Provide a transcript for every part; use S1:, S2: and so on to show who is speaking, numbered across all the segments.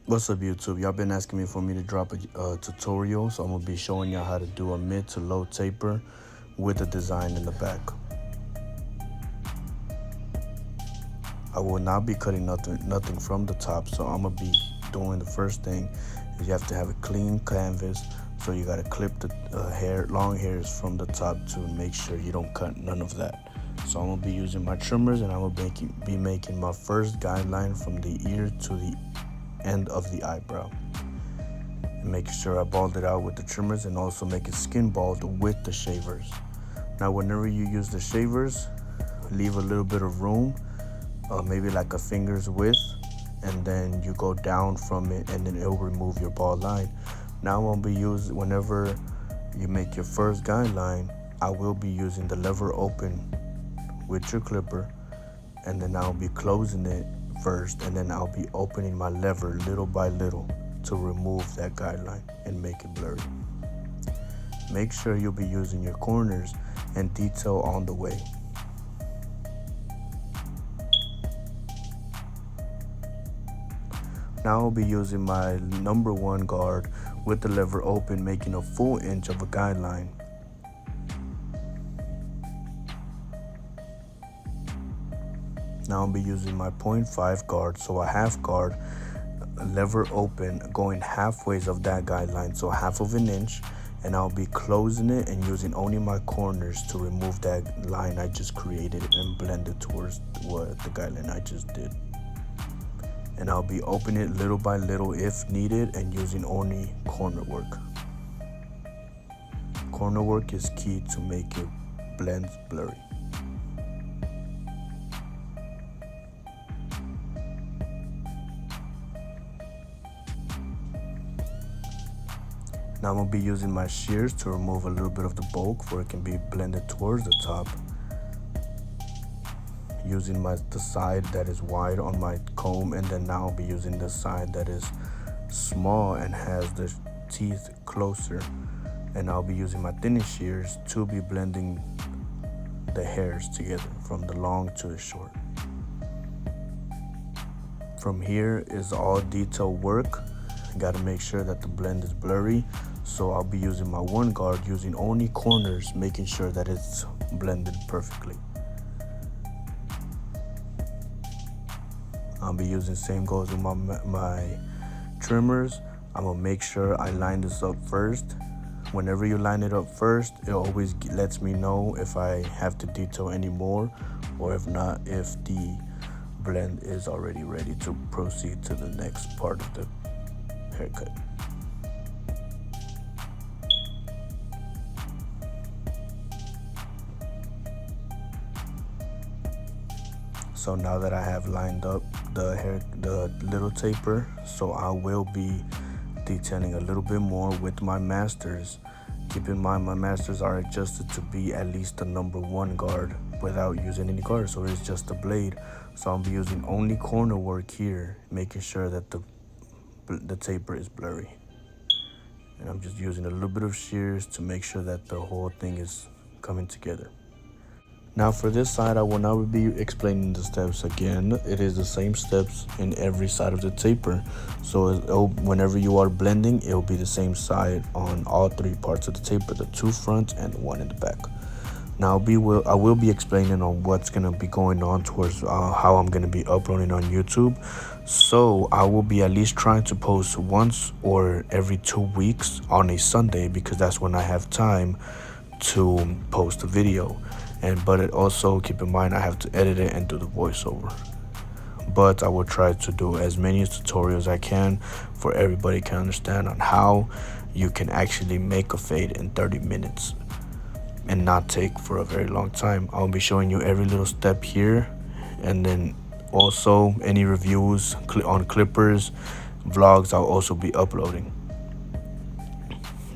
S1: What's up, YouTube? Y'all been asking me for me to drop a tutorial, so I'm gonna be showing y'all how to do a mid to low taper with a design in the back. I will not be cutting nothing from the top, so I'm gonna be doing the first thing is you have to have a clean canvas. So you gotta clip the long hairs from the top to make sure you don't cut none of that. So I'm gonna be using my trimmers, and I'm gonna be making my first guideline from the ear to the end of the eyebrow, and making sure I bald it out with the trimmers, and also make it skin bald with the shavers. Now whenever you use the shavers, leave a little bit of room, maybe like a finger's width, and then you go down from it, and then it'll remove your bald line. Now I'll be using, whenever you make your first guideline, I will be using the lever open with your clipper, and then I'll be closing it first, and then I'll be opening my lever little by little to remove that guideline and make it blurry. Make sure you'll be using your corners and detail on the way. Now I'll be using my number 1 guard with the lever open, making a full inch of a guideline. Now I'll be using my 0.5 guard, so a half guard, lever open, going halfways of that guideline, so half of an inch, and I'll be closing it and using only my corners to remove that line I just created and blend it towards what the guideline I just did. And I'll be opening it little by little if needed, and using only corner work. Corner work is key to make it blend blurry. Now I'm gonna be using my shears to remove a little bit of the bulk where it can be blended towards the top. Using the side that is wide on my comb, and then now I'll be using the side that is small and has the teeth closer, and I'll be using my thinnest shears to be blending the hairs together from the long to the short. From here is all detail work. I gotta make sure that the blend is blurry, so I'll be using my 1 guard, using only corners, making sure that it's blended perfectly. I'll be using, same goes with my trimmers. I'm gonna make sure I line this up first. Whenever you line it up first, it always lets me know if I have to detail any more, or if not, if the blend is already ready to proceed to the next part of the haircut. So now that I have lined up the little taper, so I will be detailing a little bit more with my masters. Keep in mind, my masters are adjusted to be at least the number 1 guard without using any guard, so it's just a blade. So I'll be using only corner work here, making sure that the taper is blurry. And I'm just using a little bit of shears to make sure that the whole thing is coming together. Now for this side, I will not be explaining the steps again. It is the same steps in every side of the taper. So whenever you are blending, it will be the same side on all 3 parts of the taper, the 2 front and 1 in the back. Now I will be explaining on what's going to be going on towards how I'm going to be uploading on YouTube. So I will be at least trying to post once or every 2 weeks on a Sunday, because that's when I have time to post a video. But it also, keep in mind, I have to edit it and do the voiceover. But I will try to do as many tutorials as I can for everybody can understand on how you can actually make a fade in 30 minutes and not take for a very long time. I'll be showing you every little step here, and then also any reviews on clippers, vlogs, I'll also be uploading.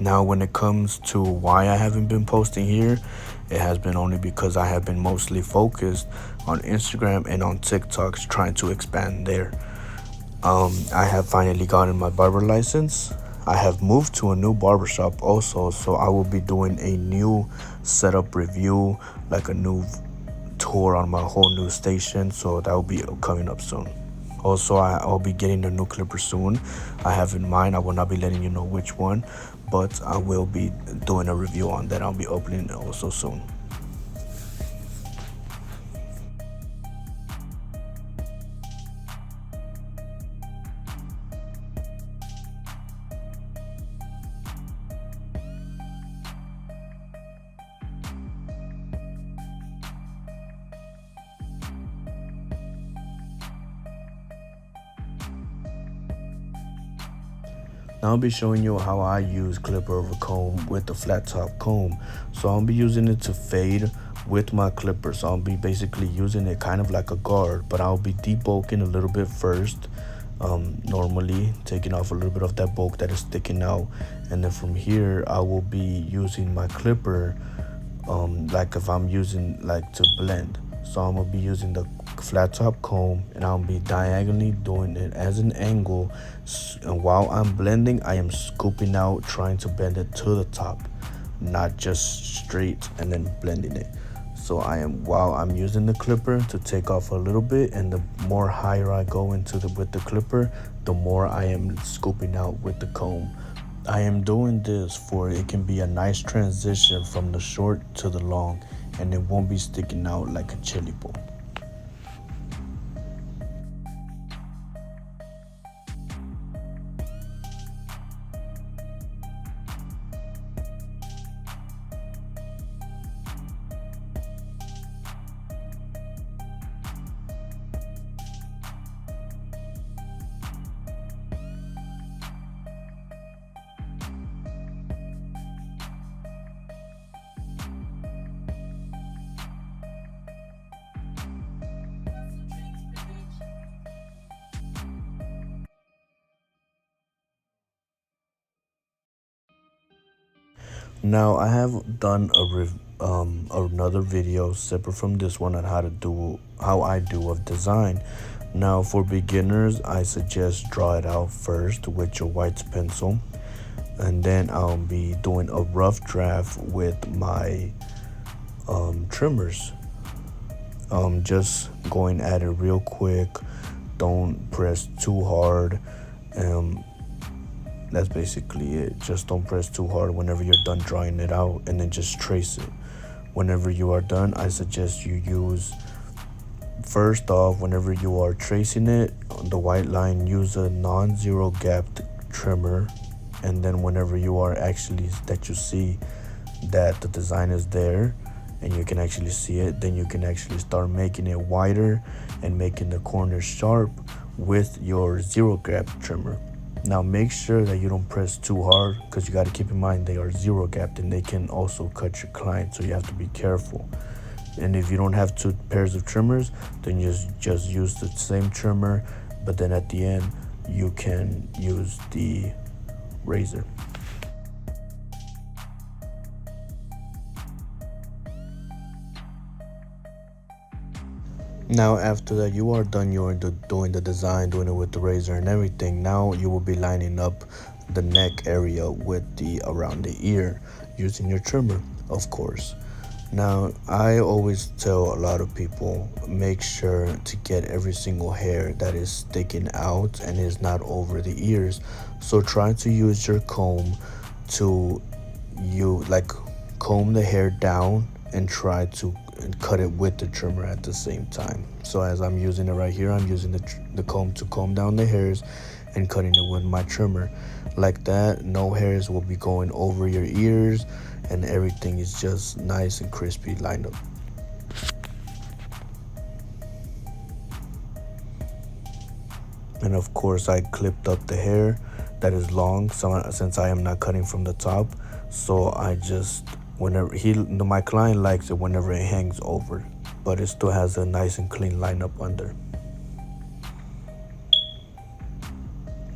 S1: Now when it comes to why I haven't been posting here, it has been only because I have been mostly focused on Instagram and on TikTok, trying to expand there. I have finally gotten my barber license. I have moved to a new barbershop also, so I will be doing a new setup review, like a new tour on my whole new station, so that will be coming up soon. Also, I'll be getting a new clipper soon. I have in mind. I will not be letting you know which one, but I will be doing a review on that. I'll be opening it also soon. Now I'll be showing you how I use clipper over comb with the flat top comb. So I'll be using it to fade with my clipper. So I'll be basically using it kind of like a guard, but I'll be debulking a little bit first. Normally taking off a little bit of that bulk that is sticking out, and then from here I will be using my clipper like if I'm using like to blend. So I'm gonna be using the flat top comb, and I'll be diagonally doing it as an angle, and while I'm blending I am scooping out, trying to bend it to the top, not just straight and then blending it. So I am, while I'm using the clipper to take off a little bit, and the more higher I go into the with the clipper, the more I am scooping out with the comb. I am doing this for it can be a nice transition from the short to the long, and it won't be sticking out like a chili bowl. Now I have done another video separate from this one on how I do of design. Now for beginners, I suggest draw it out first with your white pencil, and then I'll be doing a rough draft with my trimmers. Just going at it real quick. Don't press too hard. That's basically it. Just don't press too hard whenever you're done drawing it out, and then just trace it. Whenever you are done, I suggest you use, first off, whenever you are tracing it on the white line, use a non-zero gapped trimmer. And then whenever you are actually, that you see that the design is there and you can actually see it, then you can actually start making it wider and making the corners sharp with your zero gap trimmer. Now make sure that you don't press too hard, because you got to keep in mind they are zero gapped and they can also cut your client, so you have to be careful. And if you don't have two pairs of trimmers, then just use the same trimmer, but then at the end you can use the razor. Now after that you are done, you're doing the design, doing it with the razor and everything. Now you will be lining up the neck area with the around the ear using your trimmer, of course. Now I always tell a lot of people, make sure to get every single hair that is sticking out and is not over the ears. So try to use your comb to comb the hair down and try to cut it with the trimmer at the same time. So as I'm using it right here, I'm using the comb to comb down the hairs and cutting it with my trimmer. Like that, no hairs will be going over your ears, and everything is just nice and crispy lined up. And of course I clipped up the hair that is long, so since I am not cutting from the top, so I just, whenever my client likes it whenever it hangs over, but it still has a nice and clean line up under.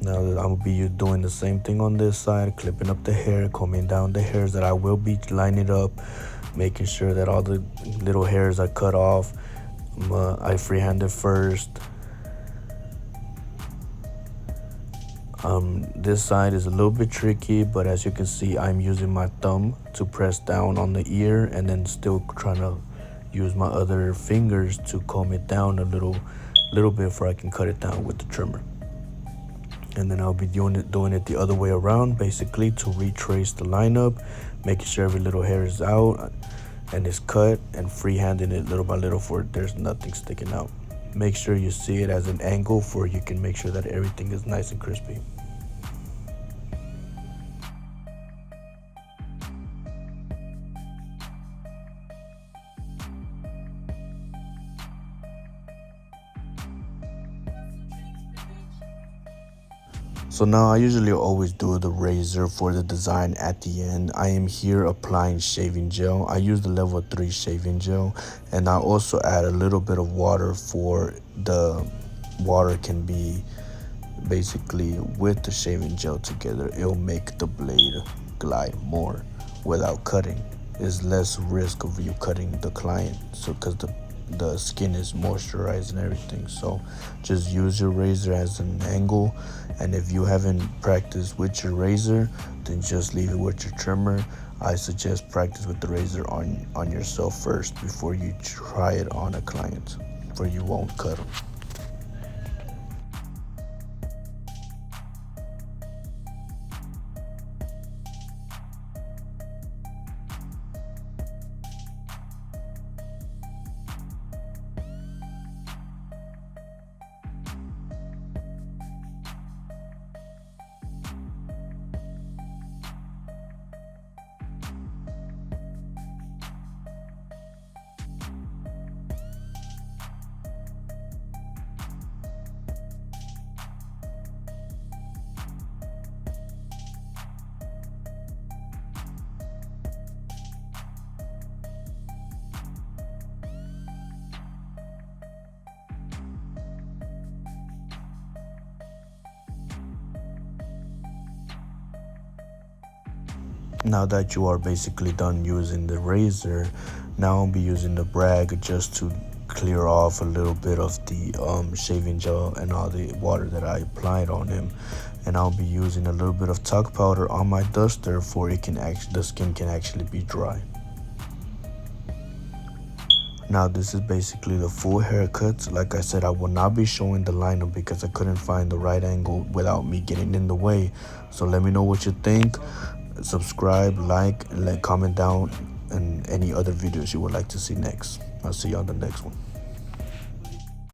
S1: Now I'm gonna be doing the same thing on this side, clipping up the hair, combing down the hairs that I will be lining up, making sure that all the little hairs are cut off. I freehand it first. This side is a little bit tricky, but as you can see, I'm using my thumb to press down on the ear, and then still trying to use my other fingers to comb it down a little little bit before I can cut it down with the trimmer. And then I'll be doing it the other way around, basically to retrace the lineup, making sure every little hair is out and is cut, and freehanding it little by little for there's nothing sticking out. Make sure you see it as an angle for you can make sure that everything is nice and crispy. So now I usually always do the razor for the design at the end. I am here applying shaving gel. I use the level 3 shaving gel, and I also add a little bit of water for the water can be basically with the shaving gel together. It'll make the blade glide more without cutting. It's less risk of you cutting the client, so because the skin is moisturized and everything. So just use your razor as an angle, and if you haven't practiced with your razor, then just leave it with your trimmer. I suggest practice with the razor on yourself first before you try it on a client, for you won't cut them. Now that you are basically done using the razor, now I'll be using the brag just to clear off a little bit of the shaving gel and all the water that I applied on him. And I'll be using a little bit of talc powder on my duster for the skin can actually be dry. Now this is basically the full haircut. Like I said, I will not be showing the lineup because I couldn't find the right angle without me getting in the way. So let me know what you think. Subscribe, like, and comment down and any other videos you would like to see next. I'll see you on the next one.